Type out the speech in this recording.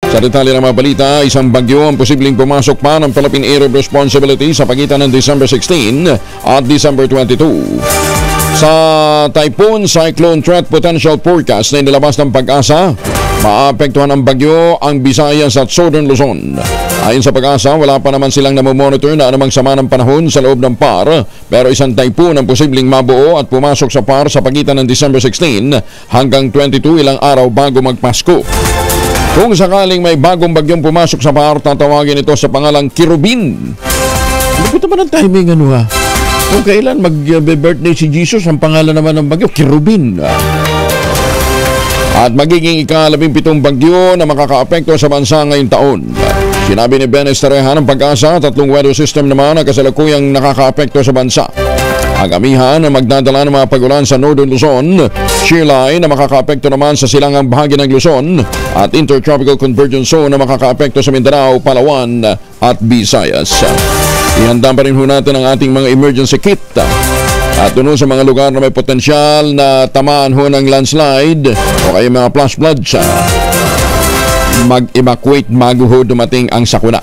Sa detalye ng mga balita, isang bagyo ang posibleng pumasok pa ng Philippine Area of Responsibility sa pagitan ng December 16 at December 22. Sa Typhoon Cyclone Threat Potential Forecast na inilabas ng Pag-asa, maapektuhan ang bagyo ang Visayas at Southern Luzon. Ayon sa Pag-asa, wala pa naman silang namomonitor na anumang sama ng panahon sa loob ng PAR, pero isang typhoon ang posibleng mabuo at pumasok sa PAR sa pagitan ng December 16 hanggang 22 ilang araw bago magpasko. Kung sakaling may bagong bagyong pumasok sa PAR, tatawagin ito sa pangalang Kirubin. Lupit naman ang timing ha. Kung kailan mag-birthday si Jesus, ang pangalan naman ng bagyo, Kirubin. At magiging ika-17 bagyo na makakaapekto sa bansa ngayong taon. Sinabi ni Ben Esterehan ng Pag-asa, 3 weather system naman ang kasalukuyang nakakaapekto sa bansa. Ang amihan na magdadala ng mga pagulan sa Northern Luzon, shear line na makakaapekto naman sa silangang bahagi ng Luzon, at Intertropical Convergence Zone na makakaapekto sa Mindanao, Palawan at Visayas. Ihanda pa rin natin ang ating mga emergency kit. At doon sa mga lugar na may potensyal na tamaan ng landslide o kaya mga flash floods, mag-evacuate bago dumating ang sakuna.